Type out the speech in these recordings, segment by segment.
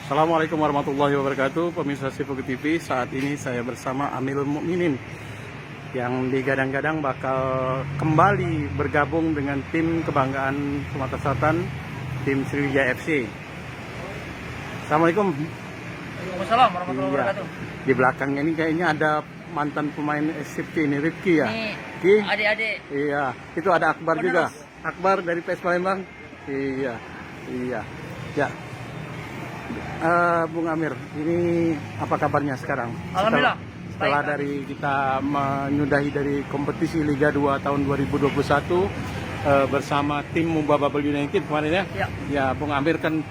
Assalamualaikum warahmatullahi wabarakatuh. Pemirsa Sifuku TV, saat ini saya bersama Amirul Mukminin yang digadang-gadang bakal kembali bergabung dengan tim kebanggaan Sumatera Selatan, tim Sriwijaya FC. Assalamualaikum. Waalaikumsalam warahmatullahi Iya. wabarakatuh. Di belakangnya ini kayaknya ada mantan pemain SCP ini, Rifki ya? Ini Ki? adik-adik. Iya, itu ada Akbar juga. Penerus. Akbar dari PS Palembang. Iya, iya. Ya. Bung Amir, ini apa kabarnya sekarang? Alhamdulillah, Setelah baik. dari kita menyudahi dari kompetisi Liga 2 tahun 2021 bersama tim Mumba Bubble United kemarin ya. Ya. Ya, Bung Amir kan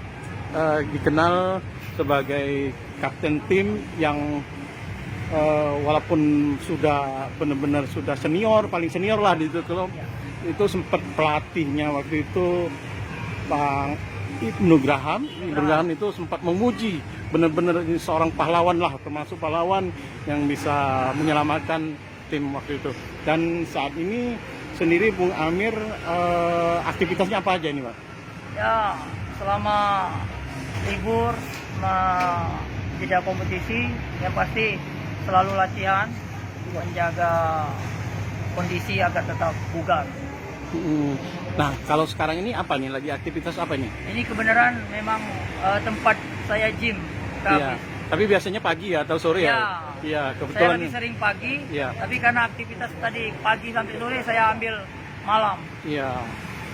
dikenal sebagai kapten tim yang walaupun sudah benar-benar sudah senior, paling senior lah di itu klub. Itu sempat pelatihnya waktu itu Bang Ibnu Graham itu sempat memuji benar-benar ini seorang pahlawan lah, termasuk pahlawan yang bisa menyelamatkan tim waktu itu. Dan saat ini sendiri Bung Amir aktivitasnya apa aja ini Pak? Ya, selama libur jeda kompetisi, yang pasti selalu latihan, menjaga kondisi agar tetap bugar. Nah, kalau sekarang ini apa nih? Lagi aktivitas apa nih? Ini kebenaran memang tempat saya gym. Iya. Tapi biasanya pagi ya atau sore ya? Iya, Saya kebetulan. lebih sering pagi, Iya. tapi karena aktivitas tadi pagi sampai sore saya ambil malam. Iya.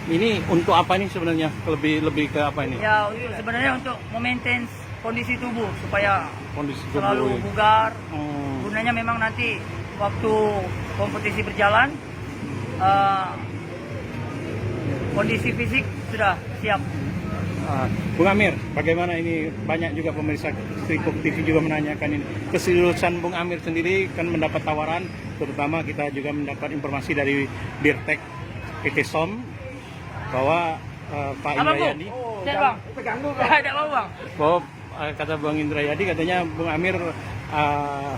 Ini untuk apa nih sebenarnya? Lebih ke apa ini? Ya, sebenarnya untuk memaintain kondisi tubuh supaya Kondisi tubuh. selalu bugar. Hmm. Gunanya memang nanti waktu kompetisi berjalan, kondisi fisik sudah siap. Bung Amir, bagaimana ini banyak juga pemirsa Trikuk TV juga menanyakan ini keseriusan Bung Amir sendiri kan mendapat tawaran, terutama kita juga mendapat informasi dari Birtek PT SOM bahwa Pak Indrayadi, Cek bang, ada mau bang. bahwa kata Bang Indrayadi katanya Bung Amir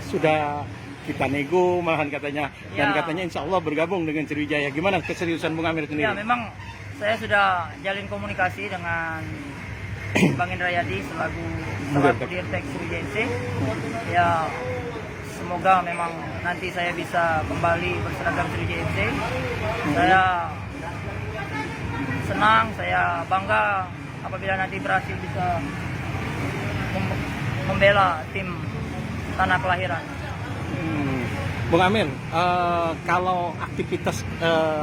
sudah kita nego malahan katanya, dan Ya. katanya insya Allah bergabung dengan Sriwijaya. Gimana keseriusan Bung Amir sendiri? Ya memang saya sudah jalin komunikasi dengan Bang Indrayadi selaku Dirtek Sriwijaya FC. Ya semoga memang nanti saya bisa kembali berseragam Sriwijaya FC. Saya senang, saya bangga apabila nanti berhasil bisa membela tim tanah kelahiran. Bung Amir, kalau aktivitas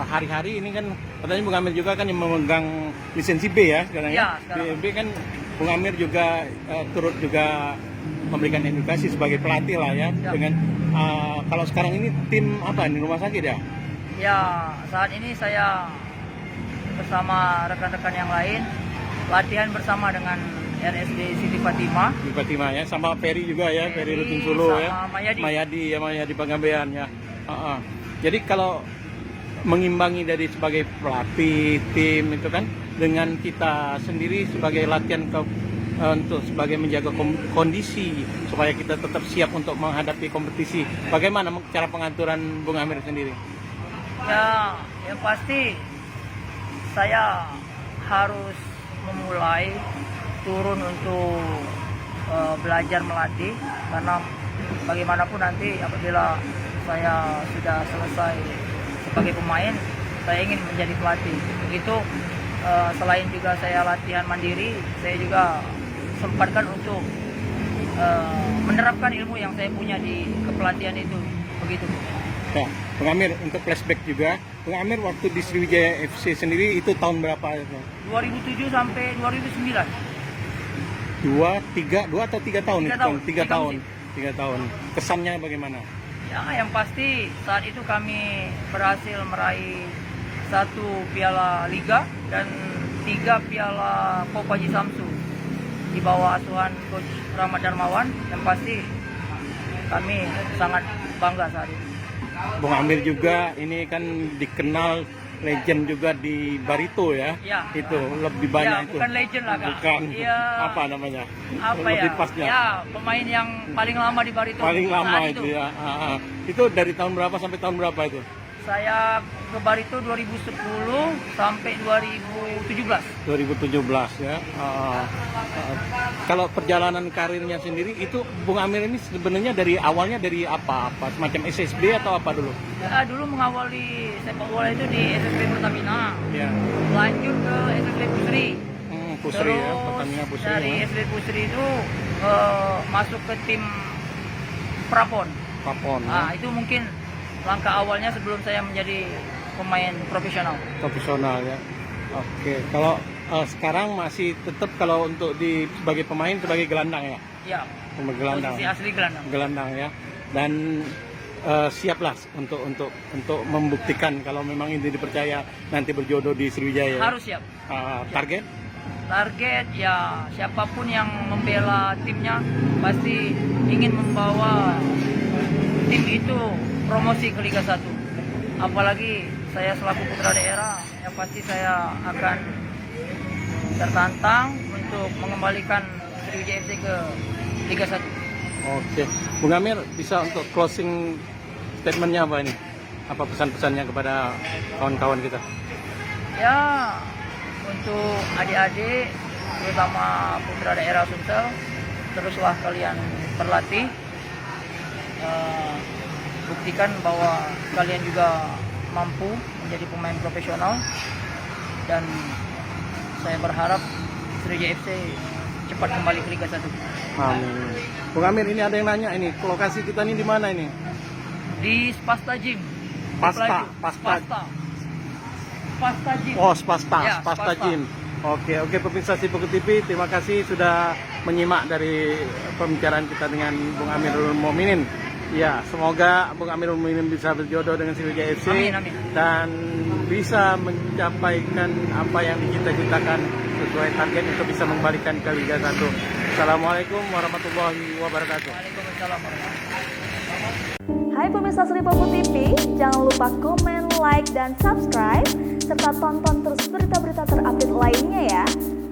hari-hari ini kan katanya Bung Amir juga kan yang memegang lisensi B ya sekarang ya. Ya, sekarang. Di B kan Bung Amir juga turut juga memberikan edukasi sebagai pelatih lah ya. Ya. Dengan kalau sekarang ini tim apa nih, rumah sakit ya? Ya, saat ini saya bersama rekan-rekan yang lain latihan bersama dengan RSD Siti Fatimah. Di Fatimah ya, sama Ferry juga ya, Ferry Ferry Rutin Solo sama ya. Mayadi. Mayadi Panggabean ya. Jadi kalau mengimbangi dari sebagai pelatih tim itu kan dengan kita sendiri sebagai latihan untuk sebagai menjaga kondisi supaya kita tetap siap untuk menghadapi kompetisi. Bagaimana cara pengaturan Bung Amir sendiri? Ya, yang pasti saya harus memulai turun untuk belajar melatih, karena bagaimanapun nanti apabila saya sudah selesai sebagai pemain, saya ingin menjadi pelatih. Begitu selain juga saya latihan mandiri, saya juga sempatkan untuk menerapkan ilmu yang saya punya di kepelatihan itu. Begitu. Ya, Bung Amir, untuk flashback juga, Bung Amir waktu di Sriwijaya FC sendiri itu tahun berapa? 2007 sampai 2009. Dua atau tiga tahun? Tiga tahun. Tiga Tiga tahun. musim. 3 tahun. Kesannya bagaimana? Ya, yang pasti saat itu kami berhasil meraih 1 piala Liga dan 3 piala Copa Haji Samsu di bawah asuhan Coach Rahmat Darmawan. Yang pasti kami sangat bangga saat itu. Bung Amir juga ini kan dikenal legend juga di Barito ya. Ya. Itu lebih banyak Ya, itu. bukan legend lah, Kak. Bukan. Ya. Apa namanya? Apa lebih ya? pasnya. Ya, pemain yang paling lama di Barito. Paling lama saat itu ya. Itu dari tahun berapa sampai tahun berapa itu? Saya ke Barito 2010 sampai 2017. 2017 ya. Kalau perjalanan karirnya sendiri itu Bung Amir ini sebenarnya dari awalnya dari apa? Semacam SSB atau apa dulu? Ya, dulu mengawali sepak bola itu di SSB Pertamina. Ya. Lanjut ke SSB Pusri. Pusri ya, Terus Pertamina Pusri. dari Ya. SSB Pusri itu masuk ke tim Prapon. Papon. Nah, Ya. itu mungkin langkah awalnya sebelum saya menjadi pemain profesional. Profesional ya. Oke, kalau sekarang masih tetap kalau untuk sebagai pemain sebagai gelandang ya. Ya, Pemain gelandang. posisi asli gelandang. Gelandang ya. Dan siaplah untuk membuktikan kalau memang ini dipercaya nanti berjodoh di Sriwijaya. Harus siap. Target? Target ya siapapun yang membela timnya pasti ingin membawa tim itu promosi ke Liga 1. Apalagi saya selaku putra daerah, ya pasti saya akan tertantang untuk mengembalikan Sriwijaya FC ke Liga 1. Oke, Bung Amir bisa untuk closing statementnya apa ini? Apa pesan-pesannya kepada kawan-kawan kita? Ya, untuk adik-adik, terutama putra daerah Sumsel, teruslah kalian berlatih. Buktikan bahwa kalian juga mampu menjadi pemain profesional, dan saya berharap Sriwijaya FC cepat kembali ke Liga 1. Amin. Bung Amir, ini ada yang nanya ini, lokasi kita ini di mana ini? Di Spasta Gym. Pasta. Spasta Gym. Oh, Spasta, Ya, Spasta Spasta. Gym. Oke, pemirsa Sipoku TV, terima kasih sudah menyimak dari pembicaraan kita dengan Bung Amirul Mukminin. Ya, semoga Bung Amirul Mukminin bisa berjodoh dengan Sriwijaya FC. Amin, amin. Dan bisa mencapaikan apa yang dicita-citakan sesuai target untuk bisa mengembalikan ke Liga 1. Assalamualaikum warahmatullahi wabarakatuh. Waalaikumsalam warahmatullahi wabarakatuh. Hai pemirsa Sripoku TV, jangan lupa komen, like, dan subscribe, serta tonton terus berita-berita terupdate lainnya ya.